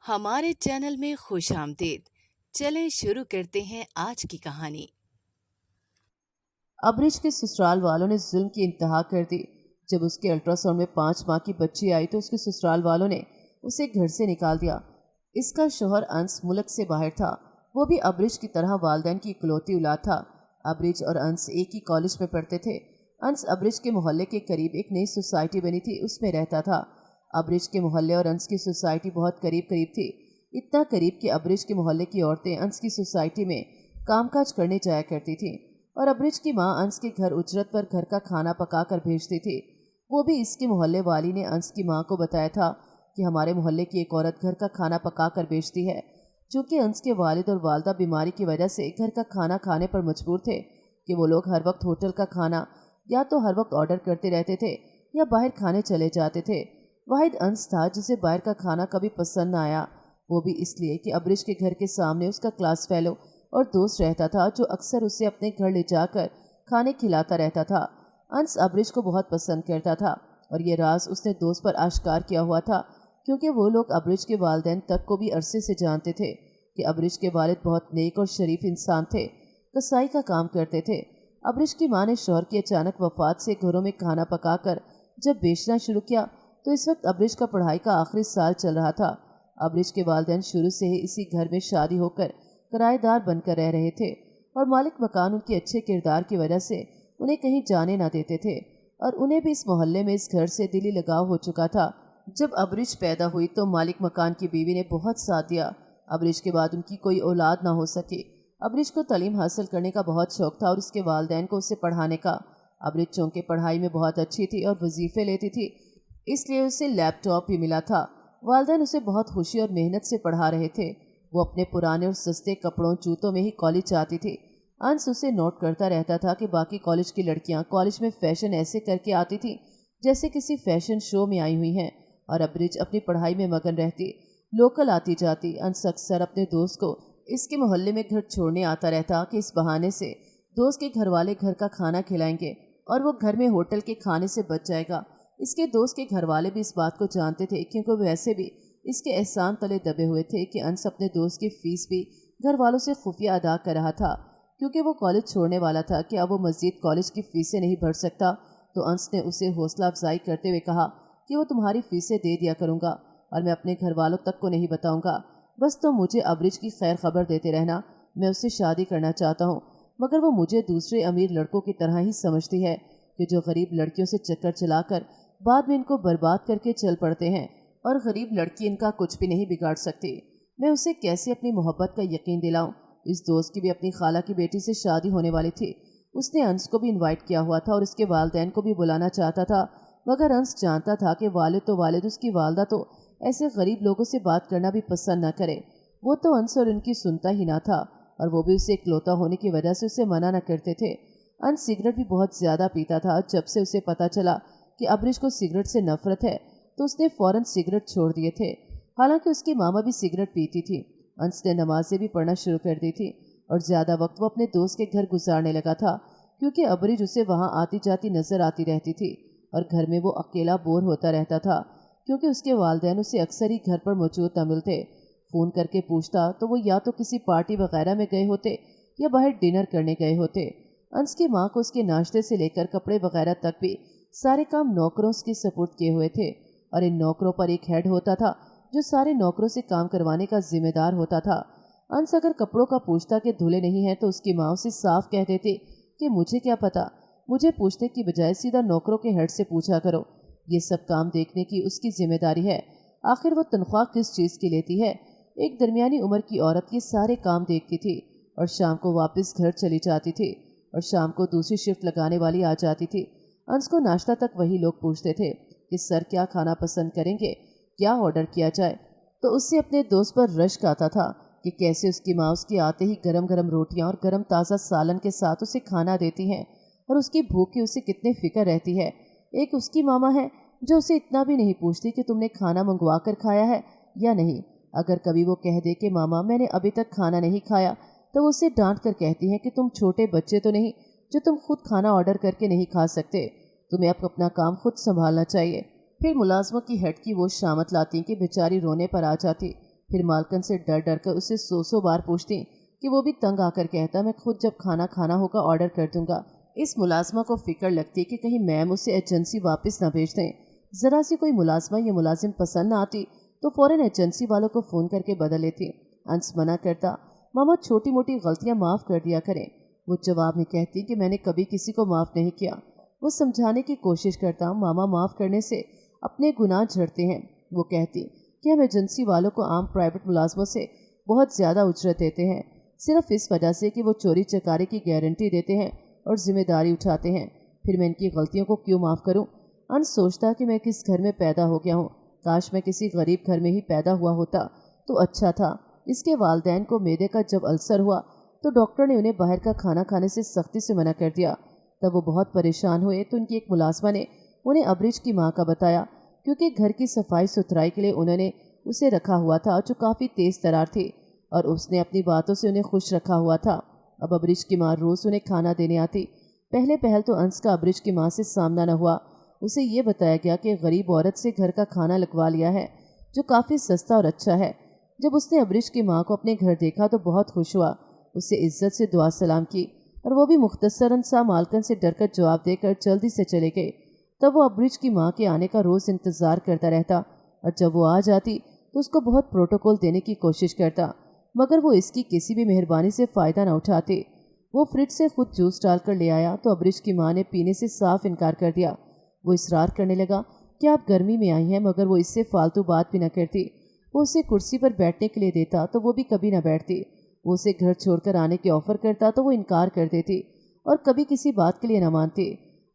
हमारे चैनल में खुश आमदीद। चलें शुरू करते हैं आज की कहानी। अबरिश के ससुराल वालों ने जुल्म की इंतहा कर दी। जब उसके अल्ट्रासाउंड में 5 माह की बच्ची आई तो उसके ससुराल वालों ने उसे घर से निकाल दिया। इसका शौहर अंस मुल्क से बाहर था। वो भी अबरिश की तरह वालिदैन की इकलौती औलाद था। अबरिश और अंस एक ही कॉलेज में पढ़ते थे। अंस अबरिश के मोहल्ले के करीब एक नई सोसाइटी बनी थी, उसमें रहता था। अबरिश के मोहल्ले और अंस की सोसाइटी बहुत करीब करीब थी। इतना करीब कि अबरिश के मोहल्ले की औरतें अंस की सोसाइटी में कामकाज करने जाया करती थी और अबरिश की माँ अंस के घर उजरत पर घर का खाना पका कर भेजती थी। वो भी इसकी मोहल्ले वाली ने अंस की माँ को बताया था कि हमारे मोहल्ले की एक औरत घर का खाना पका कर बेचती है। चूँकि अंस के वालिद और वालदा बीमारी की वजह से घर का खाना खाने पर मजबूर थे कि वो लोग हर वक्त होटल का खाना या तो हर वक्त ऑर्डर करते रहते थे या बाहर खाने चले जाते थे। वाहिद अंस था जिसे बाहर का खाना कभी पसंद न आया, वो भी इसलिए कि अबरिश के घर के सामने उसका क्लास फेलो और दोस्त रहता था जो अक्सर उसे अपने घर ले जाकर खाने खिलाता रहता था। अंस अबरिश को बहुत पसंद करता था और ये राज उसने दोस्त पर आश्कार किया हुआ था, क्योंकि वो लोग अबरिश के वालिदैन तक को भी अरसे से जानते थे कि अबरिश के वालिद बहुत नेक और शरीफ इंसान थे, कसाई का काम करते थे। अबरिश की माँ ने शौहर की अचानक वफात से घरों में खाना पकाकर जब बेचना शुरू किया तो इस वक्त अबरिश का पढ़ाई का आखिरी साल चल रहा था। अबरिश के वालिदैन शुरू से ही इसी घर में शादी होकर किराएदार बनकर रह रहे थे और मालिक मकान उनके अच्छे किरदार की वजह से उन्हें कहीं जाने ना देते थे और उन्हें भी इस मोहल्ले में इस घर से दिली लगाव हो चुका था। जब अबरिश पैदा हुई तो मालिक मकान की बीवी ने बहुत साथ दिया। अबरिश के बाद उनकी कोई औलाद ना हो सके। अबरिश को तालीम हासिल करने का बहुत शौक था और उसके वालिदैन को उसे पढ़ाने का। अबरिश चूँकि पढ़ाई में बहुत अच्छी थी और वजीफे लेती थी, इसलिए उसे लैपटॉप भी मिला था। वालिदैन उसे बहुत खुशी और मेहनत से पढ़ा रहे थे। वो अपने पुराने और सस्ते कपड़ों जूतों में ही कॉलेज जाती थी। अंश उसे नोट करता रहता था कि बाकी कॉलेज की लड़कियां कॉलेज में फैशन ऐसे करके आती थी जैसे किसी फैशन शो में आई हुई हैं और अबरिश अपनी पढ़ाई में मगन रहती, लोकल आती जाती। अंश अक्सर अपने दोस्त को इसके मोहल्ले में घर छोड़ने आता रहता कि इस बहाने से दोस्त के घर वाले घर का खाना खिलाएंगे और वो घर में होटल के खाने से बच जाएगा। इसके दोस्त के घर वाले भी इस बात को जानते थे, क्योंकि वो वैसे भी इसके एहसान तले दबे हुए थे कि अंस अपने दोस्त की फीस भी घर वालों से खुफिया अदा कर रहा था। क्योंकि वो कॉलेज छोड़ने वाला था कि अब वो मजीद कॉलेज की फीसें नहीं भर सकता, तो अंस ने उसे हौसला अफजाई करते हुए कहा कि वो तुम्हारी फीसें दे दिया करूँगा और मैं अपने घर वालों तक को नहीं बताऊँगा। बस तुम मुझे अबरिश की खैर खबर देते रहना। मैं उससे शादी करना चाहता हूँ, मगर वो मुझे दूसरे अमीर लड़कों की तरह ही समझती है कि जो गरीब लड़कियों से चक्कर चलाकर बाद में इनको बर्बाद करके चल पड़ते हैं और गरीब लड़की इनका कुछ भी नहीं बिगाड़ सकती। मैं उसे कैसे अपनी मोहब्बत का यकीन दिलाऊं। इस दोस्त की भी अपनी खाला की बेटी से शादी होने वाली थी। उसने अंश को भी इनवाइट किया हुआ था और उसके वालिदैन को भी बुलाना चाहता था, मगर अंश जानता था कि वालिद उसकी वालदा तो ऐसे गरीब लोगों से बात करना भी पसंद न करे। वो तो अंश और उनकी सुनता ही ना था और वो भी उसे इकलौता होने की वजह से उसे मना न करते थे। अंश सिगरेट भी बहुत ज़्यादा पीता था। जब से उसे पता चला कि अबरिश को सिगरेट से नफरत है तो उसने फौरन सिगरेट छोड़ दिए थे। हालांकि उसकी मामा भी सिगरेट पीती थी। अंश ने नमाजें भी पढ़ना शुरू कर दी थी और ज़्यादा वक्त वो अपने दोस्त के घर गुजारने लगा था, क्योंकि अबरिश उसे वहाँ आती जाती नजर आती रहती थी और घर में वो अकेला बोर होता रहता था, क्योंकि उसके वालिदैन उसे अक्सर ही घर पर मौजूद न मिलते। फ़ोन करके पूछता तो वो या तो किसी पार्टी वगैरह में गए होते या बाहर डिनर करने गए होते। अंश की माँ को उसके नाश्ते से लेकर कपड़े वगैरह तक भी सारे काम नौकरों के सपुर्द किए हुए थे और इन नौकरों पर एक हेड होता था जो सारे नौकरों से काम करवाने का जिम्मेदार होता था। अंश अगर कपड़ों का पूछता कि धुले नहीं हैं तो उसकी माँ उसे साफ कह देती कि मुझे क्या पता, मुझे पूछने की बजाय सीधा नौकरों के हेड से पूछा करो। ये सब काम देखने की उसकी जिम्मेदारी है। आखिर वो तनख्वाह किस चीज़ की लेती है। एक दरमियानी उम्र की औरत ये सारे काम देखती थी और शाम को वापस घर चली जाती थी और शाम को दूसरी शिफ्ट लगाने वाली आ जाती थी। अंश को नाश्ता तक वही लोग पूछते थे कि सर क्या खाना पसंद करेंगे, क्या ऑर्डर किया जाए, तो उससे अपने दोस्त पर रश्क आता था कि कैसे उसकी माँ उसके आते ही गरम गरम रोटियां और गरम ताज़ा सालन के साथ उसे खाना देती हैं और उसकी भूख की उसे कितनी फिक्र रहती है। एक उसकी मामा है जो उसे इतना भी नहीं पूछती कि तुमने खाना मंगवा कर खाया है या नहीं। अगर कभी वो कह दे कि मामा मैंने अभी तक खाना नहीं खाया, तो वो उसे डांट कर कहती हैं कि तुम छोटे बच्चे तो नहीं जो तुम खुद खाना ऑर्डर करके नहीं खा सकते, तुम्हें अब अपना काम खुद संभालना चाहिए। फिर मुलाजमों की हेड की वो शामत लाती कि बेचारी रोने पर आ जाती फिर मालकन से डर डर कर उसे सौ बार पूछती कि वो भी तंग आकर कहता मैं खुद जब खाना खाना होगा ऑर्डर कर दूंगा। इस मुलाजमा को फिक्र लगती कि कहीं मैम उसे एजेंसी वापस ना भेज दें। ज़रा सी कोई मुलाजमा या मुलाजिम पसंद ना आती तो फ़ौरन एजेंसी वालों को फ़ोन करके बदल लेती। अंश मना करता, मामा छोटी मोटी गलतियां माफ़ कर दिया करें। वो जवाब में कहती कि मैंने कभी किसी को माफ़ नहीं किया। वो समझाने की कोशिश करता, मामा माफ़ करने से अपने गुनाह झड़ते हैं। वो कहती कि हम एजेंसी वालों को आम प्राइवेट मुलाजमों से बहुत ज़्यादा उजरत देते हैं, सिर्फ इस वजह से कि वो चोरी चकारी की गारंटी देते हैं और जिम्मेदारी उठाते हैं। फिर मैं इनकी गलतियों को क्यों माफ़ करूं? अंश सोचता कि मैं किस घर में पैदा हो गया हूं। काश मैं किसी गरीब घर में ही पैदा हुआ होता तो अच्छा था। इसके वालिदैन को मैदे का जब अल्सर हुआ तो डॉक्टर ने उन्हें बाहर का खाना खाने से सख्ती से मना कर दिया। तब वो बहुत परेशान हुए तो उनकी एक मुलाजमा ने उन्हें अब्रिज की माँ का बताया, क्योंकि घर की सफाई सुथराई के लिए उन्होंने उसे रखा हुआ था जो काफ़ी तेज़ तरार थी और उसने अपनी बातों से उन्हें खुश रखा हुआ था। अब अब्रिज की माँ रोज़ उन्हें खाना देने आती। पहले पहल तो अंश का अब्रिज की माँ से सामना न हुआ। उसे ये बताया गया कि गरीब औरत से घर का खाना लगवा लिया है जो काफ़ी सस्ता और अच्छा है। जब उसने अब्रिज की माँ को अपने घर देखा तो बहुत खुश हुआ। उससे इज्जत से दुआ सलाम की और वो भी मुख्तसरन सा मालकन से डरकर जवाब देकर जल्दी से चले गए। तब वो अब्रिज की माँ के आने का रोज़ इंतज़ार करता रहता और जब वो आ जाती तो उसको बहुत प्रोटोकॉल देने की कोशिश करता, मगर वो इसकी किसी भी मेहरबानी से फ़ायदा न उठाते। वो फ्रिज से खुद जूस डालकर ले आया तो अब्रिज की माँ ने पीने से साफ इनकार कर दिया। वो इसरार करने लगा कि आप गर्मी में आई हैं, मगर वो इससे फालतू बात भी न करती। वो उसे कुर्सी पर बैठने के लिए देता तो वो भी कभी न बैठती। वो उसे घर छोड़कर आने के ऑफ़र करता तो वो इनकार कर देती और कभी किसी बात के लिए न मानती।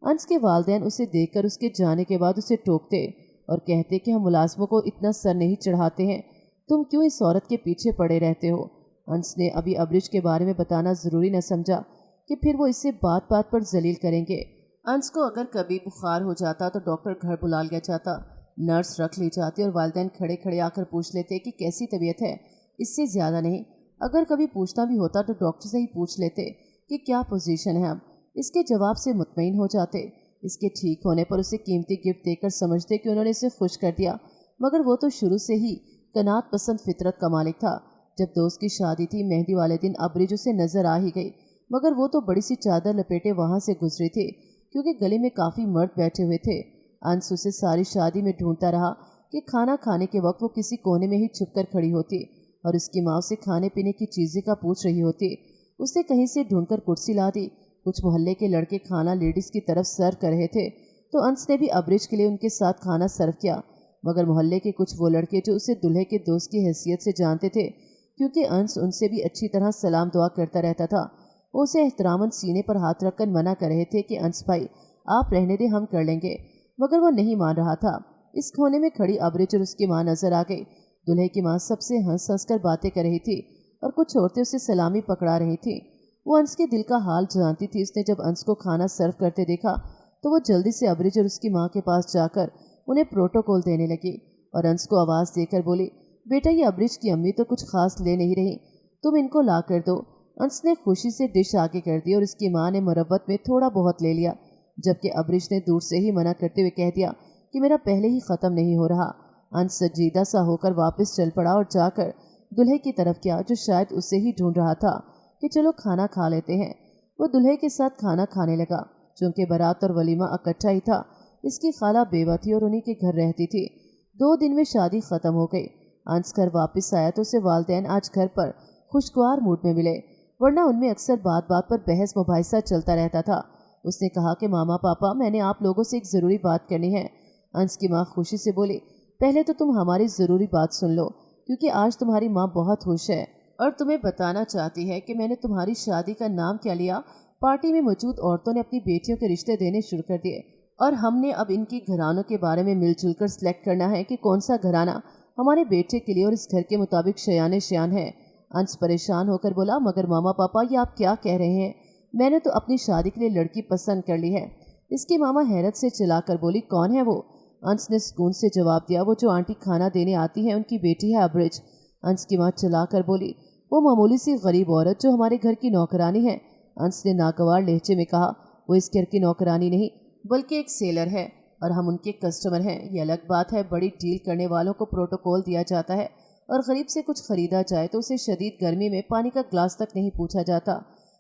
अंश के वालिदैन उसे देखकर उसके जाने के बाद उसे टोकते और कहते कि हम मुलाजमों को इतना सर नहीं चढ़ाते हैं, तुम क्यों इस औरत के पीछे पड़े रहते हो। अंश ने अभी अब्रिज के बारे में बताना ज़रूरी न समझा कि फिर वो इससे बात बात पर जलील करेंगे। अंश को अगर कभी बुखार हो जाता तो डॉक्टर घर बुला लिया जाता, नर्स रख ली जाती और वालिदैन खड़े खड़े आकर पूछ लेते कि कैसी तबीयत है, इससे ज़्यादा नहीं। अगर कभी पूछना भी होता तो डॉक्टर से ही पूछ लेते कि क्या पोजीशन है। अब इसके जवाब से मुतमईन हो जाते। इसके ठीक होने पर उसे कीमती गिफ्ट देकर समझते कि उन्होंने इसे खुश कर दिया, मगर वो तो शुरू से ही कनात पसंद फितरत का मालिक था। जब दोस्त की शादी थी, मेहंदी वाले दिन अब्रिज उसे नजर आ ही गई, मगर वो तो बड़ी सी चादर लपेटे वहां से गुजरी थी, क्योंकि गले में काफ़ी मर्द बैठे हुए थे। अंश उसे सारी शादी में ढूंढता रहा कि खाना खाने के वक्त वो किसी कोने में ही छुपकर खड़ी होती और उसकी माँ उसे खाने पीने की चीज़ें का पूछ रही होती। उसने कहीं से ढूंढकर कुर्सी ला दी। कुछ मोहल्ले के लड़के खाना लेडीज़ की तरफ सर्व कर रहे थे तो अंश ने भी अब्रिज के लिए उनके साथ खाना सर्व किया, मगर मोहल्ले के कुछ वो लड़के जो उसे दूल्हे के दोस्त की हैसियत से जानते थे, क्योंकि अंश उनसे भी अच्छी तरह सलाम दुआ करता रहता था, वो उसे एहतरामन सीने पर हाथ रखकर मना कर रहे थे कि अंश भाई आप रहने दे, हम कर लेंगे, मगर वो नहीं मान रहा था। इस कोने में खड़ी अब्रिज और उसकी माँ नजर आ गई। दूल्हे की माँ सबसे हंस हंस कर बातें कर रही थी और कुछ औरतें उसे सलामी पकड़ा रही थी। वो अंश के दिल का हाल जानती थी। उसने जब अंश को खाना सर्व करते देखा तो वो जल्दी से अब्रिज और उसकी माँ के पास जाकर उन्हें प्रोटोकॉल देने लगी और अंश को आवाज़ देकर बोली, बेटा ये अब्रिज की अम्मी तो कुछ खास ले नहीं रही, तुम इनको ला कर दो। अंश ने खुशी से डिश आगे कर दी और उसकी माँ ने मुरव्वत में थोड़ा बहुत ले लिया, जबकि अब्रिज ने दूर से ही मना करते हुए कह दिया कि मेरा पहले ही ख़त्म नहीं हो रहा। अंश संजीदा सा होकर वापस चल पड़ा और जाकर दूल्हे की तरफ गया, जो शायद उसे ही ढूंढ रहा था कि चलो खाना खा लेते हैं। वो दूल्हे के साथ खाना खाने लगा। चूँकि बारात और वलीमा इकट्ठा ही था, इसकी खाला बेवा थी और उन्हीं के घर रहती थी। 2 दिन में शादी ख़त्म हो गई। अंश घर वापस आया तो उसे वालिदैन आज घर पर खुशगवार मूड में मिले, वरना उनमें अक्सर बात बात पर बहस मुबाहिसा चलता रहता था। उसने कहा कि मामा पापा, मैंने आप लोगों से एक ज़रूरी बात करनी है। अंश की माँ खुशी से बोली, पहले तो तुम हमारी ज़रूरी बात सुन लो, क्योंकि आज तुम्हारी माँ बहुत खुश है और तुम्हें बताना चाहती है कि मैंने तुम्हारी शादी का नाम क्या लिया। पार्टी में मौजूद औरतों ने अपनी बेटियों के रिश्ते देने शुरू कर दिए और हमने अब इनकी घरानों के बारे में मिलजुल कर सिलेक्ट करना है कि कौन सा घराना हमारे बेटे के लिए और इस घर के मुताबिक शयान शयान है। अंश परेशान होकर बोला, मगर मामा पापा ये आप क्या कह रहे हैं, मैंने तो अपनी शादी के लिए लड़की पसंद कर ली है। इसकी मामा हैरत से चिल्लाकर बोली, कौन है वो? अंश ने सुकून से जवाब दिया, वो जो आंटी खाना देने आती है उनकी बेटी है अब्रिज। अंश की माँ चिल्लाकर बोली, वो मामूली सी गरीब औरत जो हमारे घर की नौकरानी है। अंश ने नागवार लहजे में कहा, वो इस घर की नौकरानी नहीं बल्कि एक सेलर है और हम उनके कस्टमर हैं। ये अलग बात है, बड़ी डील करने वालों को प्रोटोकॉल दिया जाता है और गरीब से कुछ खरीदा जाए तो उसे शदीद गर्मी में पानी का ग्लास तक नहीं पूछा जाता।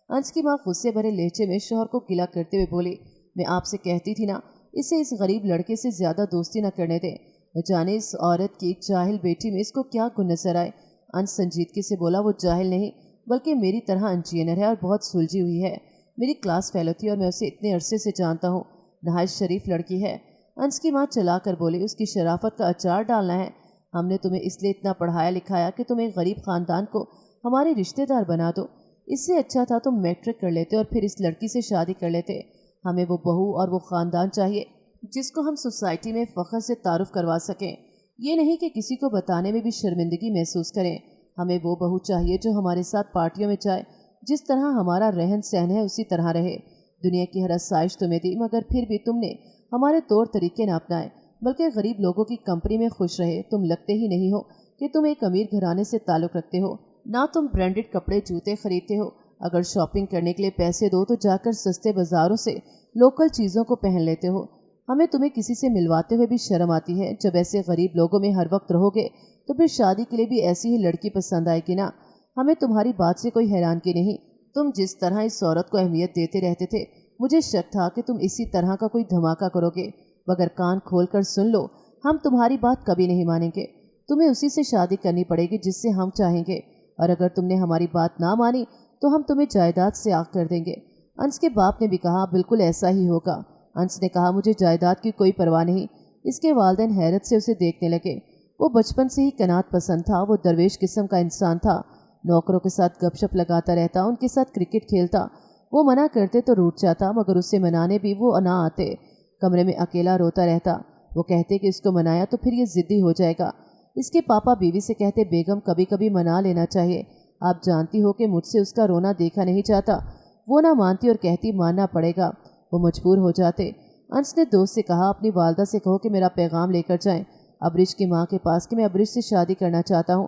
अंश की माँ गुस्से भरे लहजे में शौहर को गिला करते हुए बोली, मैं आपसे कहती थी ना, इसे इस गरीब लड़के से ज़्यादा दोस्ती न करने दें। न जाने इस औरत की जाहिल बेटी में इसको क्या गुण नजर आए। अंश संजीदगी से बोला, वो जाहिल नहीं बल्कि मेरी तरह अनचियनर है और बहुत सुलझी हुई है। मेरी क्लास फेलो थी और मैं उसे इतने अरसे से जानता हूँ। नहायत शरीफ लड़की है। अंश की माँ चला कर बोली, उसकी शराफत का अचार डालना है। हमने तुम्हें इसलिए इतना पढ़ाया लिखाया कि तुम एक गरीब खानदान को हमारे रिश्तेदार बना दो। इससे अच्छा था तुम मैट्रिक कर लेते और फिर इस लड़की से शादी कर लेते। हमें वो बहू और वो ख़ानदान चाहिए जिसको हम सोसाइटी में फ़ख्र से तारुफ करवा सकें। ये नहीं कि किसी को बताने में भी शर्मिंदगी महसूस करें। हमें वो बहू चाहिए जो हमारे साथ पार्टियों में जाए, जिस तरह हमारा रहन सहन है उसी तरह रहे। दुनिया की हर आसाइश तुम्हें दी मगर फिर भी तुमने हमारे तौर तरीके न अपनाए, बल्कि गरीब लोगों की कंपनी में खुश रहे। तुम लगते ही नहीं हो कि तुम एक अमीर घराने से ताल्लुक़ रखते हो। ना तुम ब्रांडेड कपड़े जूते खरीदते हो। अगर शॉपिंग करने के लिए पैसे दो तो जाकर सस्ते बाज़ारों से लोकल चीज़ों को पहन लेते हो। हमें तुम्हें किसी से मिलवाते हुए भी शर्म आती है। जब ऐसे गरीब लोगों में हर वक्त रहोगे तो फिर शादी के लिए भी ऐसी ही लड़की पसंद आएगी ना। हमें तुम्हारी बात से कोई हैरानगी नहीं। तुम जिस तरह इस औरत को अहमियत देते रहते थे, मुझे शक था कि तुम इसी तरह का कोई धमाका करोगे। मगर कान खोल कर सुन लो, हम तुम्हारी बात कभी नहीं मानेंगे। तुम्हें उसी से शादी करनी पड़ेगी जिससे हम चाहेंगे, और अगर तुमने हमारी बात ना मानी तो हम तुम्हें जायदाद से आग कर देंगे। अंश के बाप ने भी कहा, बिल्कुल ऐसा ही होगा। अंश ने कहा, मुझे जायदाद की कोई परवाह नहीं। इसके वालिदैन हैरत से उसे देखने लगे। वो बचपन से ही कनात पसंद था। वो दरवेश किस्म का इंसान था। नौकरों के साथ गपशप लगाता रहता, उनके साथ क्रिकेट खेलता। वो मना करते तो रूठ जाता, मगर उससे मनाने भी वो ना आते। कमरे में अकेला रोता रहता। वो कहते कि इसको मनाया तो फिर ये ज़िद्दी हो जाएगा। इसके पापा बीवी से कहते, बेगम कभी कभी मना लेना चाहिए। आप जानती हो कि मुझसे उसका रोना देखा नहीं जाता। वो ना मानती और कहती मानना पड़ेगा। वो मजबूर हो जाते। अंश ने दोस्त से कहा, अपनी वालदा से कहो कि मेरा पैगाम लेकर जाएं अबरिश की माँ के पास कि मैं अबरिश से शादी करना चाहता हूँ।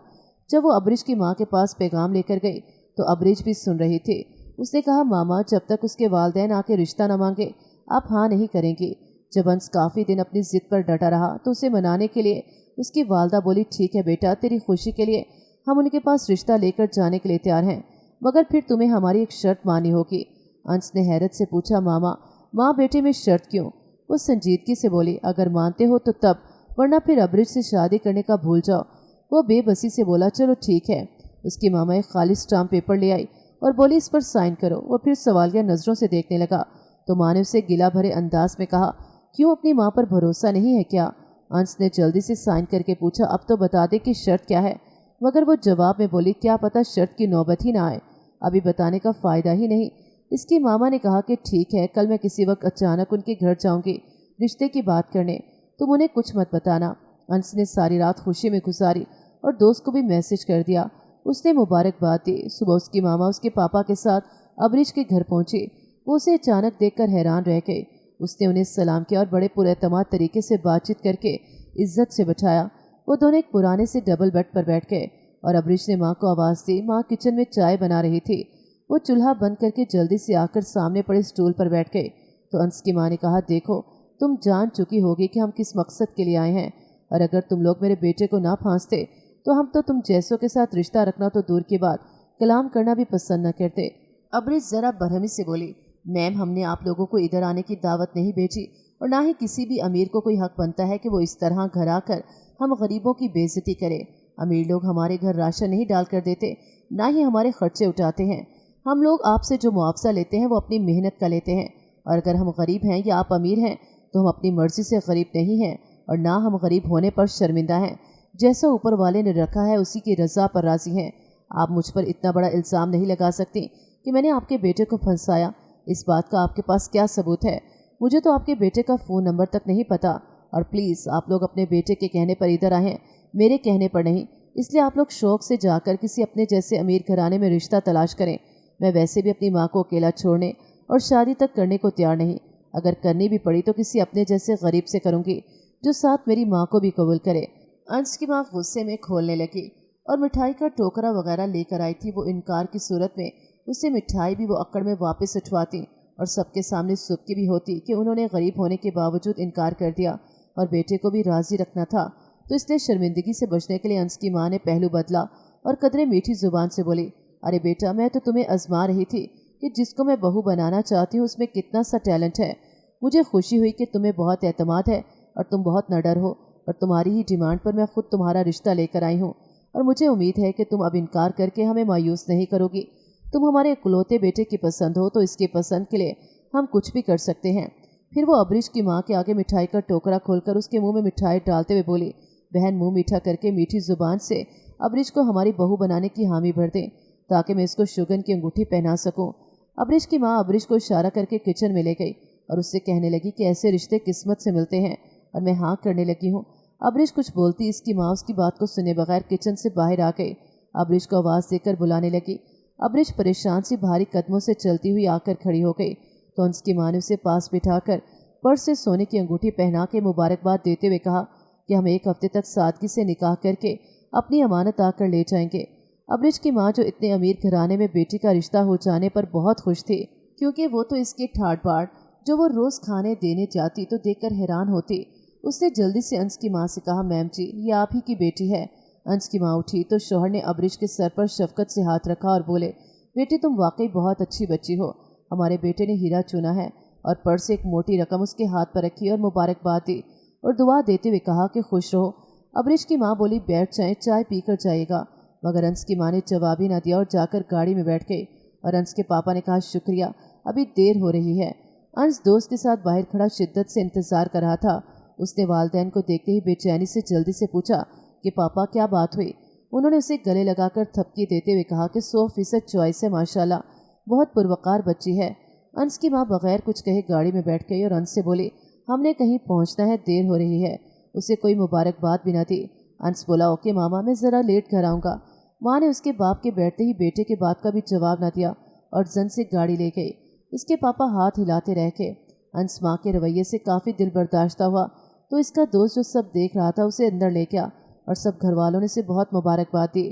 जब वो अबरिश की माँ के पास पैगाम लेकर गई तो अबरिश भी सुन रही थी। उसने कहा, मामा जब तक उसके वालिदैन आके रिश्ता न मांगे आप हाँ नहीं करेंगी। जब अंश काफ़ी दिन अपनी ज़िद पर डटा रहा तो उसे मनाने के लिए उसकी वालदा बोली, ठीक है बेटा, तेरी खुशी के लिए हम उनके पास रिश्ता लेकर जाने के लिए तैयार हैं, मगर फिर तुम्हें हमारी एक शर्त माननी होगी। अंश ने हैरत से पूछा, मामा माँ बेटे में शर्त क्यों? वो संजीदगी से बोली, अगर मानते हो तो तब, वरना फिर अबरिश से शादी करने का भूल जाओ। वो बेबसी से बोला, चलो ठीक है। उसकी मामा एक खाली स्टाम्प पेपर ले आई और बोली, इस पर साइन करो। वो फिर सवालिया नज़रों से देखने लगा तो माँ ने उसे गिला भरे अंदाज में कहा, क्यों अपनी माँ पर भरोसा नहीं है क्या? अंश ने जल्दी से साइन करके पूछा, अब तो बता दे कि शर्त क्या है। मगर वो जवाब में बोली, क्या पता शर्त की नौबत ही ना आए, अभी बताने का फ़ायदा ही नहीं। इसकी मामा ने कहा कि ठीक है, कल मैं किसी वक्त अचानक उनके घर जाऊंगी रिश्ते की बात करने, तुम उन्हें कुछ मत बताना। अंश ने सारी रात खुशी में गुजारी और दोस्त को भी मैसेज कर दिया। उसने मुबारकबाद दी। सुबह उसकी मामा उसके पापा के साथ अबरिश के घर पहुंची। वो उसे अचानक देखकर हैरान रह गई। उसने उन्हें सलाम किया और बड़े पुरएतमाद तरीके से बातचीत करके इज्जत से बैठाया। वो दोनों एक पुराने से डबल बेड पर बैठ गए और अबरिश ने माँ को आवाज़ दी। माँ किचन में चाय बना रही थी। वो चूल्हा बंद करके जल्दी से आकर सामने पड़े स्टूल पर बैठ गए तो अंश की माँ ने कहा, देखो तुम जान चुकी होगी कि हम किस मकसद के लिए आए हैं, और अगर तुम लोग मेरे बेटे को ना फांसते तो हम तो तुम जैसों के साथ रिश्ता रखना तो दूर की बात, कलाम करना भी पसंद न करते। अबरिश ज़रा बरहमी से बोली, मैम हमने आप लोगों को इधर आने की दावत नहीं भेजी, और ना ही किसी भी अमीर को कोई हक बनता है कि वो इस तरह घर आकर हम गरीबों की बेइज्जती करे। अमीर लोग हमारे घर राशन नहीं डाल कर देते, ना ही हमारे खर्चे उठाते हैं। हम लोग आपसे जो मुआवजा लेते हैं वो अपनी मेहनत का लेते हैं, और अगर हम गरीब हैं या आप अमीर हैं तो हम अपनी मर्जी से गरीब नहीं हैं, और ना हम गरीब होने पर शर्मिंदा हैं। जैसा ऊपर वाले ने रखा है उसी की रज़ा पर राज़ी हैं। आप मुझ पर इतना बड़ा इल्ज़ाम नहीं लगा सकती कि मैंने आपके बेटे को फंसाया। इस बात का आपके पास क्या सबूत है? मुझे तो आपके बेटे का फ़ोन नंबर तक नहीं पता, और प्लीज़ आप लोग अपने बेटे के कहने पर इधर आएँ, मेरे कहने पर नहीं। इसलिए आप लोग शौक़ से जाकर किसी अपने जैसे अमीर घराने में रिश्ता तलाश करें। मैं वैसे भी अपनी माँ को अकेला छोड़ने और शादी तक करने को तैयार नहीं। अगर करनी भी पड़ी तो किसी अपने जैसे गरीब से करूँगी जो साथ मेरी माँ को भी कबूल करे। अंश की माँ गुस्से में खोलने लगी और मिठाई का टोकरा वगैरह लेकर आई थी। वो इनकार की सूरत में उसे मिठाई भी वो अक्कड़ में वापस उठवाती और सबके सामने सुबकी भी होती कि उन्होंने गरीब होने के बावजूद इनकार कर दिया और बेटे को भी राज़ी रखना था। तो इसलिए शर्मिंदगी से बचने के लिए अंश की माँ ने पहलू बदला और कदरे मीठी जुबान से बोली, अरे बेटा, मैं तो तुम्हें आजमा रही थी कि जिसको मैं बहू बनाना चाहती हूँ उसमें कितना सा टैलेंट है। मुझे खुशी हुई कि तुम्हें बहुत एतमाद है और तुम बहुत नडर हो, और तुम्हारी ही डिमांड पर मैं खुद तुम्हारा रिश्ता लेकर आई हूँ, और मुझे उम्मीद है कि तुम अब इनकार करके हमें मायूस नहीं करोगी। तुम हमारे इकलौते बेटे की पसंद हो तो इसकी पसंद के लिए हम कुछ भी कर सकते हैं। फिर वो अबरीश की माँ के आगे मिठाई का टोकरा खोलकर उसके मुंह में मिठाई डालते हुए बोली, बहन मुंह मीठा करके मीठी जुबान से अबरीश को हमारी बहू बनाने की हामी भर दें ताकि मैं इसको शुगन की अंगूठी पहना सकूं। अबरीश की माँ अबरीश को इशारा करके किचन में ले गई और उससे कहने लगी कि ऐसे रिश्ते किस्मत से मिलते हैं, और मैं हाँ करने लगी हूँ। अबरीश कुछ बोलती इसकी माँ उसकी बात को सुने बगैर किचन से बाहर आ गई। अबरीश को आवाज़ देकर बुलाने लगी। अबरीश परेशान सी भारी कदमों से चलती हुई आकर खड़ी हो गई तो उसकी माँ ने उसे पास बिठाकर पर्स से सोने की अंगूठी पहना के मुबारकबाद देते हुए कहा कि हम 1 हफ्ते तक सादगी से निकाह करके अपनी अमानत आकर ले जाएंगे। अबरीश की माँ, जो इतने अमीर घराने में बेटी का रिश्ता हो जाने पर बहुत खुश थी, क्योंकि वो तो इसके ठाट बाट जो वो रोज़ खाने देने जाती तो देखकर हैरान होती, उसने जल्दी से अंश की माँ से कहा, मैम जी, ये आप ही की बेटी है। अंश की माँ उठी तो शौहर ने अबरीश के सर पर शफकत से हाथ रखा और बोले, बेटी तुम वाकई बहुत अच्छी बच्ची हो। हमारे बेटे ने हीरा चुना है, और पर्स से एक मोटी रकम उसके हाथ पर रखी और मुबारकबाद दी और दुआ देते हुए कहा कि खुश रहो। अबरीश की माँ बोली, बैठ जाएं, चाय पी कर जाएगा। मगर अंश की माँ ने जवाब ही न दिया और जाकर गाड़ी में बैठ गई। और अंश के पापा ने कहा, शुक्रिया, अभी देर हो रही है। अंश दोस्त के साथ बाहर खड़ा शिद्दत से इंतजार कर रहा था। उसने वालिदैन को देखते ही बेचैनी से जल्दी से पूछा कि पापा क्या बात हुई। उन्होंने उसे गले लगाकर थपकी देते हुए कहा कि 100% चॉइस है माशाल्लाह, बहुत पुरवकार बच्ची है। अंश की माँ बगैर कुछ कहे गाड़ी में बैठ गई और अंश से बोली, हमने कहीं पहुँचना है, देर हो रही है। उसे कोई मुबारकबाद भी न दी। अंश बोला, ओके मामा, मैं ज़रा लेट घर आऊँगा। माँ ने उसके बाप के बैठते ही बेटे के बात का भी जवाब न दिया और जन से गाड़ी ले गई। इसके पापा हाथ हिलाते रह गए। अंश माँ के रवैये से काफ़ी दिल बर्दाश्त हुआ तो इसका दोस्त जो सब देख रहा था उसे अंदर ले गया और सब घर वालों ने इसे बहुत मुबारकबाद दी।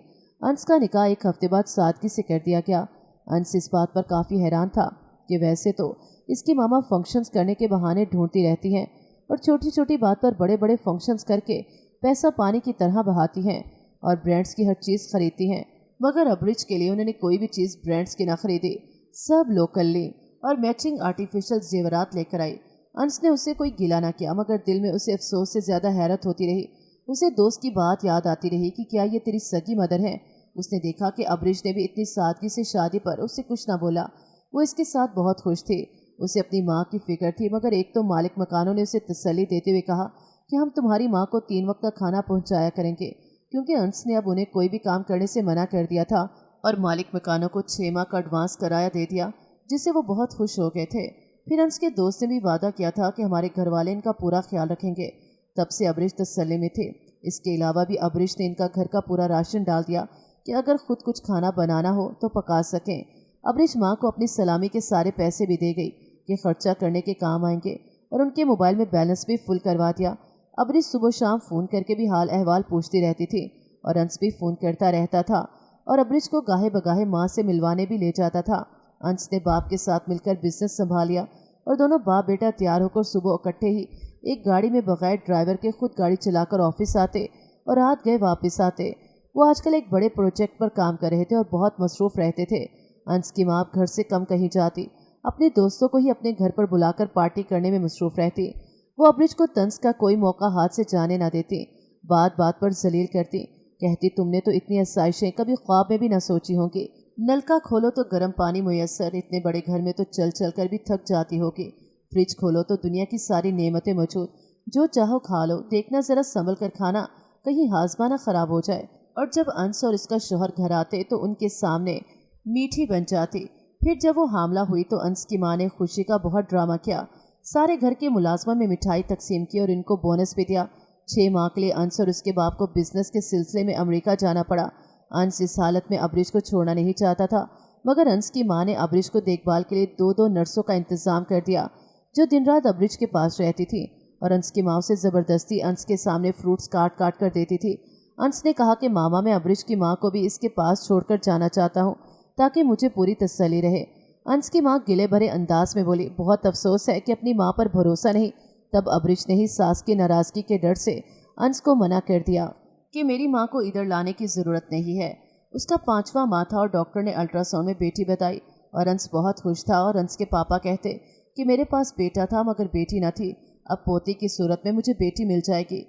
अंश का निकाह 1 हफ्ते बाद सादगी से कर दिया गया। अंश इस बात पर काफ़ी हैरान था कि वैसे तो इसकी मामा फंक्शंस करने के बहाने ढूंढती रहती हैं और छोटी छोटी बात पर बड़े बड़े फंक्शंस करके पैसा पानी की तरह बहाती हैं और ब्रांड्स की हर चीज़ खरीदती हैं। मगर अबरीश के लिए उन्होंने कोई भी चीज़ ब्रांड्स की ना खरीदी, सब लोकल ली और मैचिंग आर्टिफिशियल जेवरात लेकर आई। अंश ने उसे कोई गिला ना किया, मगर दिल में उसे अफसोस से ज़्यादा हैरत होती रही। उसे दोस्त की बात याद आती रही कि क्या ये तेरी सगी मदर है। उसने देखा कि अबरीश ने भी इतनी सादगी से शादी पर उससे कुछ ना बोला। वो इसके साथ बहुत खुश थी। उसे अपनी माँ की फिक्र थी, मगर एक तो मालिक मकानों ने उसे तसल्ली देते हुए कहा कि हम तुम्हारी माँ को 3 वक्त का खाना पहुँचाया करेंगे, क्योंकि अंश ने अब उन्हें कोई भी काम करने से मना कर दिया था और मालिक मकानों को 6 माह का एडवांस कराया दे दिया, जिससे वो बहुत खुश हो गए थे। फिर अंश के दोस्त ने भी वादा किया था कि हमारे घर वाले इनका पूरा ख्याल रखेंगे। तब से अबरीश तसल्ली में थे। इसके अलावा भी अबरीश ने इनका घर का पूरा राशन डाल दिया कि अगर खुद कुछ खाना बनाना हो तो पका सकें। अबरीश माँ को अपनी सलामी के सारे पैसे भी दे गई कि खर्चा करने के काम आएंगे और उनके मोबाइल में बैलेंस भी फुल करवा दिया। अबरीश सुबह शाम फ़ोन करके भी हाल अहवाल पूछती रहती थी और अंश भी फ़ोन करता रहता था और अबरीश को गाहे बगाहे माँ से मिलवाने भी ले जाता था। अंश ने बाप के साथ मिलकर बिजनेस संभाल लिया और दोनों बाप बेटा तैयार होकर सुबह इकट्ठे ही एक गाड़ी में बगैर ड्राइवर के खुद गाड़ी चलाकर ऑफिस आते और रात गए वापस आते। वो आजकल एक बड़े प्रोजेक्ट पर काम कर रहे थे और बहुत मसरूफ़ रहते थे। अंश की माँ घर से कम कहीं जाती, अपने दोस्तों को ही अपने घर पर बुलाकर पार्टी करने में मसरूफ़ रहती। वो अबरीश को तंज का कोई मौका हाथ से जाने ना देती, बात बात पर जलील करती, कहती तुमने तो इतनी आसाइशें कभी ख्वाब में भी ना सोची होंगी। नलका खोलो तो गर्म पानी मुयस्सर, इतने बड़े घर में तो चल चल कर भी थक जाती होगी। फ्रिज खोलो तो दुनिया की सारी नेमतें मौजूद, जो चाहो खा लो, देखना ज़रा संभल कर खाना, कहीं हाजमा ना ख़राब हो जाए। और जब अंश और इसका शोहर घर आते तो उनके सामने मीठी बन जाती। फिर जब वो हामला हुई तो अंश की माँ ने खुशी का बहुत ड्रामा किया, सारे घर के मुलाजमा में मिठाई तकसीम की और इनको बोनस भी दिया। 6 माह के लिए अंश और उसके बाप को बिजनेस के सिलसिले में अमेरिका जाना पड़ा। अंश इस हालत में अबरीश को छोड़ना नहीं चाहता था, मगर अंश की माँ ने अबरीश को देखभाल के लिए 2 नर्सों का इंतजाम कर दिया जो दिन रात अबरीश के पास रहती थी और अंश की माँ उसे ज़बरदस्ती अंश के सामने फ्रूट्स काट काट कर देती थी। अंश ने कहा कि मामा, मैं अबरीश की माँ को भी इसके पास छोड़कर जाना चाहता हूँ ताकि मुझे पूरी तसल्ली रहे। अंश की माँ गिले भरे अंदाज में बोली, बहुत अफसोस है कि अपनी माँ पर भरोसा नहीं। तब अबरीश ने ही सास की नाराज़गी के डर से अंश को मना कर दिया कि मेरी माँ को इधर लाने की ज़रूरत नहीं है। उसका 5वां माह था और डॉक्टर ने अल्ट्रासाउंड में बेटी बताई और अंश बहुत खुश था। और अंश के पापा कहते कि मेरे पास बेटा था मगर बेटी न थी, अब पोती की सूरत में मुझे बेटी मिल जाएगी।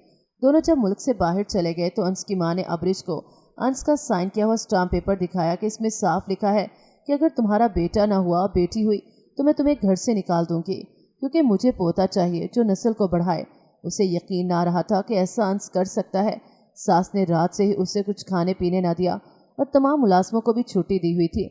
दोनों जब मुल्क से बाहर चले गए तो अंश की माँ ने अब्रिश को अंश का साइन किया हुआ स्टाम्प पेपर दिखाया कि इसमें साफ लिखा है कि अगर तुम्हारा बेटा ना हुआ बेटी हुई तो मैं तुम्हें घर से निकाल दूंगी, क्योंकि मुझे पोता चाहिए जो नस्ल को बढ़ाए। उसे यकीन ना रहा था कि ऐसा अंश कर सकता है। सास ने रात से ही उसे कुछ खाने पीने ना दिया और तमाम मुलाजमों को भी छुट्टी दी हुई थी।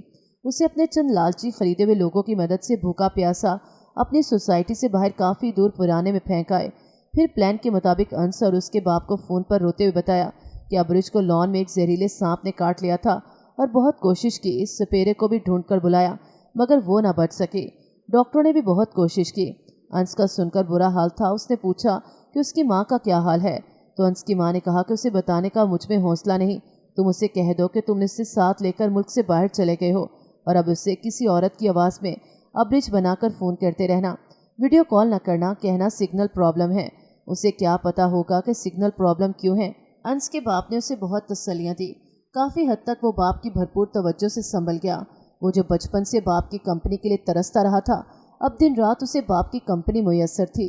उसे अपने चंद लालची खरीदे हुए लोगों की मदद से भूखा प्यासा अपनी सोसाइटी से बाहर काफ़ी दूर पुराने में फेंक आए। फिर प्लान के मुताबिक अंश और उसके बाप को फ़ोन पर रोते हुए बताया कि अब्रिश को लॉन में एक जहरीले सांप ने काट लिया था और बहुत कोशिश की, इस सपेरे को भी ढूंढ कर बुलाया मगर वो ना बच सके। डॉक्टरों ने भी बहुत कोशिश की। अंश का सुनकर बुरा हाल था। उसने पूछा कि उसकी माँ का क्या हाल है तो अंश की माँ ने कहा कि उसे बताने का मुझ में हौसला नहीं, तुम उसे कह दो कि तुमने उसे साथ लेकर मुल्क से बाहर चले गए हो और अब उसे किसी औरत की आवाज़ में अब्रिज बनाकर फ़ोन करते रहना, वीडियो कॉल न करना, कहना सिग्नल प्रॉब्लम है। उसे क्या पता होगा कि सिग्नल प्रॉब्लम क्यों है। अंश के बाप ने उसे बहुत तसल्लियाँ दी। काफ़ी हद तक वो बाप की भरपूर तवज्जो से संभल गया। वो जो बचपन से बाप की कंपनी के लिए तरसता रहा था, अब दिन रात उसे बाप की कंपनी मुयस्सर थी।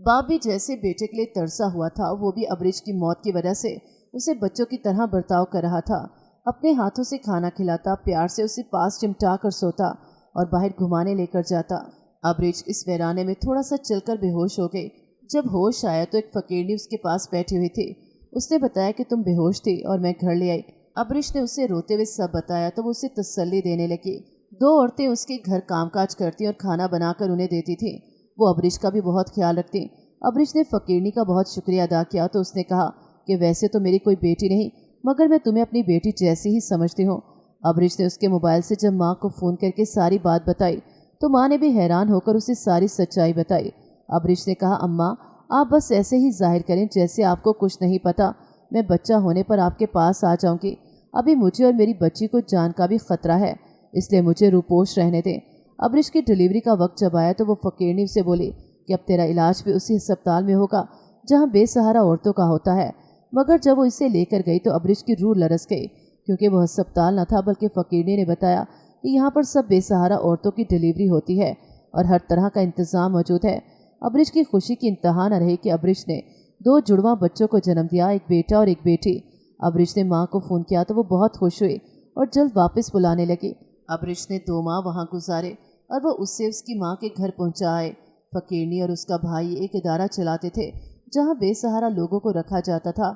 बाप भी जैसे बेटे के लिए तरसा हुआ था, वो भी अब्रिज की मौत की वजह से उसे बच्चों की तरह बर्ताव कर रहा था। अपने हाथों से खाना खिलाता, प्यार से उसे पास चिमटा कर सोता और बाहर घुमाने लेकर जाता। अब्रिज इस वीराने में थोड़ा सा चलकर बेहोश हो गई। जब होश आया तो एक फकीरनी उसके पास बैठी हुई थी। उसने बताया कि तुम बेहोश थी और मैं घर ले आई। अब्रिश ने उसे रोते हुए सब बताया तो वो उसे तसल्ली देने लगी। 2 औरतें उसके घर कामकाज करती और खाना बनाकर उन्हें देती थी। वो अब्रिश का भी बहुत ख्याल रखती। अब्रिश ने फकीरनी का बहुत शुक्रिया अदा किया तो उसने कहा कि वैसे तो मेरी कोई बेटी नहीं मगर मैं तुम्हें अपनी बेटी जैसी ही समझती हूँ। अब्रिश ने उसके मोबाइल से जब माँ को फ़ोन करके सारी बात बताई तो माँ ने भी हैरान होकर उसे सारी सच्चाई बताई। अब्रिश ने कहा, अम्मा आप बस ऐसे ही जाहिर करें जैसे आपको कुछ नहीं पता। मैं बच्चा होने पर आपके पास आ जाऊंगी। अभी मुझे और मेरी बच्ची को जान का भी खतरा है, इसलिए मुझे रूपोश रहने दें। अब्रिश की डिलीवरी का वक्त जब आया तो वो फकीरनी से बोली कि अब तेरा इलाज भी उसी अस्पताल में होगा जहाँ बेसहारा औरतों का होता है। मगर जब वो इसे लेकर गई तो अब्रिश की रूह लरस गई, क्योंकि वह अस्पताल न था बल्कि फकीरनी ने बताया कि यहाँ पर सब बेसहारा औरतों की डिलीवरी होती है और हर तरह का इंतज़ाम मौजूद है। अब्रिश की खुशी की इंतहा न रही कि अब्रिश ने 2 जुड़वा बच्चों को जन्म दिया, एक बेटा और एक बेटी। अब्रिश ने माँ को फ़ोन किया तो वो बहुत खुश हुई और जल्द वापस बुलाने लगी। अब्रिश ने 2 माह वहाँ गुजारे और वो उससे उसकी माँ के घर पहुँचा आए। फकीरनी और उसका भाई एक इदारा चलाते थे जहाँ बेसहारा लोगों को रखा जाता था।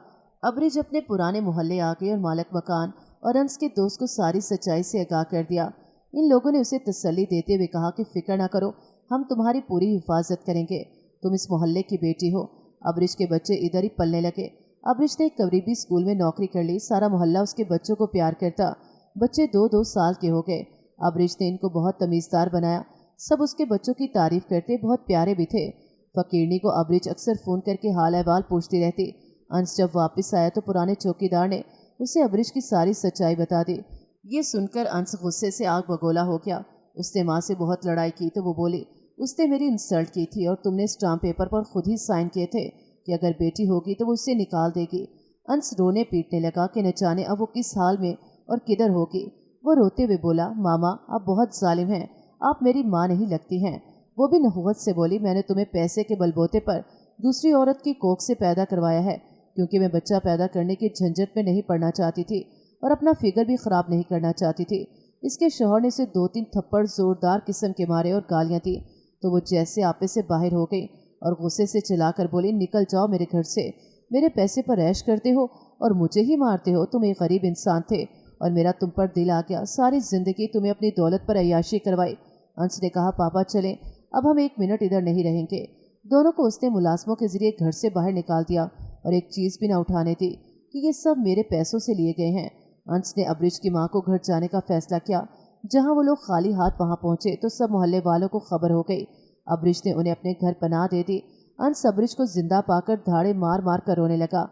अब्रिश अपने पुराने मोहल्ले आ गए और मालिक मकान और अंश के दोस्त को सारी सच्चाई से आगाह कर दिया। इन लोगों ने उसे तसल्ली देते हुए कहा कि फिक्र ना करो, हम तुम्हारी पूरी हिफाजत करेंगे, तुम इस मोहल्ले की बेटी हो। अब्रिश के बच्चे इधर ही पलने लगे। अब्रिश ने एक करीबी स्कूल में नौकरी कर ली। सारा मोहल्ला उसके बच्चों को प्यार करता। बच्चे 2-2 साल के हो गए। अब्रिश ने इनको बहुत तमीज़दार बनाया। सब उसके बच्चों की तारीफ करते, बहुत प्यारे भी थे। फकीरनी को अब्रिश अक्सर फ़ोन करके हाल अहवाल पूछती रहती। अंश जब वापस आया तो पुराने चौकीदार ने उसे अब्रिश की सारी सच्चाई बता दी। ये सुनकर अंश गुस्से से आग बगोला हो गया। उसने माँ से बहुत लड़ाई की तो वो बोली, उसने मेरी इंसल्ट की थी और तुमने स्टाम्प पेपर पर खुद ही साइन किए थे कि अगर बेटी होगी तो वो उससे निकाल देगी। अंश रोने पीटने लगा कि न जाने अब वो किस हाल में और किधर होगी। वो रोते हुए बोला, मामा आप बहुत जालिम हैं, आप मेरी माँ नहीं लगती हैं। वो भी नहुवत से बोली, मैंने तुम्हें पैसे के बलबूते पर दूसरी औरत की कोख से पैदा करवाया है, क्योंकि मैं बच्चा पैदा करने की झंझट में नहीं पड़ना चाहती थी और अपना फिगर भी ख़राब नहीं करना चाहती थी। इसके शौहर ने उसे 2-3 थप्पड़ ज़ोरदार किस्म के मारे और गालियाँ दी तो वो जैसे आपे से बाहर हो गई और गुस्से से चिल्लाकर बोली, निकल जाओ मेरे घर से, मेरे पैसे पर ऐश करते हो और मुझे ही मारते हो। तुम एक गरीब इंसान थे और मेरा तुम पर दिल आ गया, सारी ज़िंदगी तुम्हें अपनी दौलत पर अय्याशी करवाई। अंश ने कहा, पापा चलें, अब हम 1 मिनट इधर नहीं रहेंगे। दोनों को उसने मुलाजमों के जरिए घर से बाहर निकाल दिया और एक चीज़ भी न उठाने दी कि ये सब मेरे पैसों से लिए गए हैं। अंश ने अब्रिश की माँ को घर जाने का फैसला किया। जहाँ वो लोग खाली हाथ वहाँ पहुँचे तो सब मोहल्ले वालों को खबर हो गई। अब्रिश ने उन्हें अपने घर पनाह दे दी। अंश अब्रिश को जिंदा पाकर धाड़े मार मार कर रोने लगा।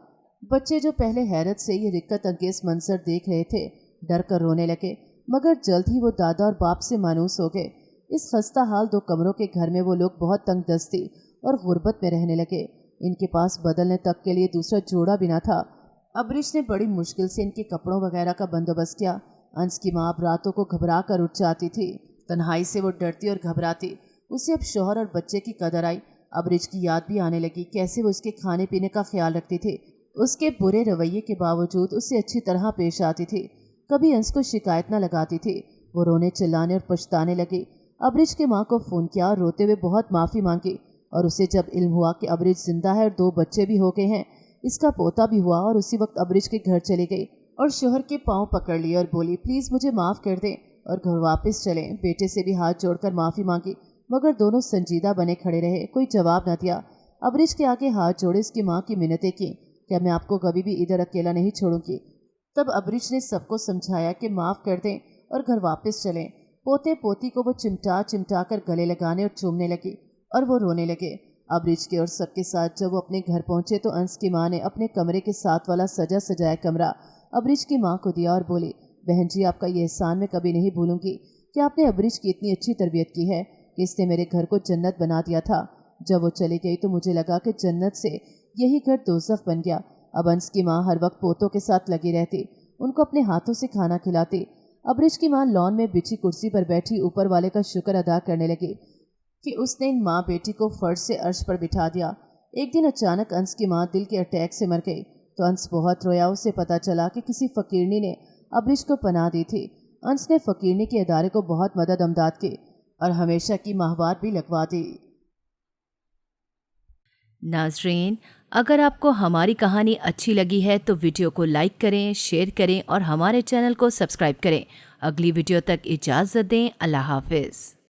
बच्चे जो पहले हैरत से ये दिक्कत अंगेज मंजर देख रहे थे, डर कर रोने लगे, मगर जल्द ही वो दादा और बाप से मानूस हो गए। इस खस्ता हाल 2 कमरों के घर में वो लोग बहुत तंग दस्ती और गुर्बत में रहने लगे। इनके पास बदलने तक के लिए दूसरा जोड़ा भी ना था। अब्रिश ने बड़ी मुश्किल से इनके कपड़ों वगैरह का बंदोबस्त किया। अंश की माँ अब रातों को घबरा कर उठ जाती थी। तन्हाई से वो डरती और घबराती। उसे अब शौहर और बच्चे की कदर आई। अब्रिश की याद भी आने लगी, कैसे वो उसके खाने पीने का ख्याल रखती थी। उसके बुरे रवैये के बावजूद उससे अच्छी तरह पेश आती थी। कभी अंश को शिकायत न लगाती थी। वो रोने चिल्लाने और पछताने लगी। अब्रिश की माँ को फ़ोन किया और रोते हुए बहुत माफ़ी मांगी। और उसे जब इल्म हुआ कि अब्रिश जिंदा है और 2 बच्चे भी हो गए हैं, इसका पोता भी हुआ, और उसी वक्त अब्रिश के घर चली गई और शोहर के पांव पकड़ लिए और बोली, प्लीज़ मुझे माफ़ कर दें और घर वापस चलें। बेटे से भी हाथ जोड़कर माफ़ी मांगी, मगर दोनों संजीदा बने खड़े रहे, कोई जवाब न दिया। अब्रिश के आगे हाथ जोड़े उसकी माँ की मिन्नतें की, क्या मैं आपको कभी भी इधर अकेला नहीं छोड़ूंगी। तब अब्रिश ने सबको समझाया कि माफ़ कर दें और घर वापस चलें। पोते पोती को वो चिमटा चिमटा कर गले लगाने और चूमने लगी और वो रोने लगे। अब्रिश के और सबके साथ जब वो अपने घर पहुंचे तो अंश की माँ ने अपने कमरे के साथ वाला सजा सजाया कमरा अब्रिश की माँ को दिया और बोली, बहन जी, आपका ये एहसान मैं कभी नहीं भूलूंगी कि आपने अब्रिश की इतनी अच्छी तरबियत की है कि इसने मेरे घर को जन्नत बना दिया था। जब वो चली गई तो मुझे लगा कि जन्नत से यही घर दोज़ख बन गया। अब अंश की माँ हर वक्त पोतों के साथ लगी रहती, उनको अपने हाथों से खाना खिलाती। अब्रिश की माँ लॉन में बिछी कुर्सी पर बैठी ऊपर वाले का शुक्र अदा करने लगी कि उसने इन माँ बेटी को फर्श से अर्श पर बिठा दिया। एक दिन अचानक अंश की माँ दिल के अटैक से मर गई तो अंश बहुत रोया। उसे पता चला कि किसी फकीरनी ने अब्रिश को पनाह दी थी। अंश ने फकीरनी के इदारे को बहुत मदद अमदाद की और हमेशा की माहवार भी लगवा दी। नाजरीन, अगर आपको हमारी कहानी अच्छी लगी है तो वीडियो को लाइक करें, शेयर करें और हमारे चैनल को सब्सक्राइब करें। अगली वीडियो तक इजाज़त दें। अल्लाह हाफिज़।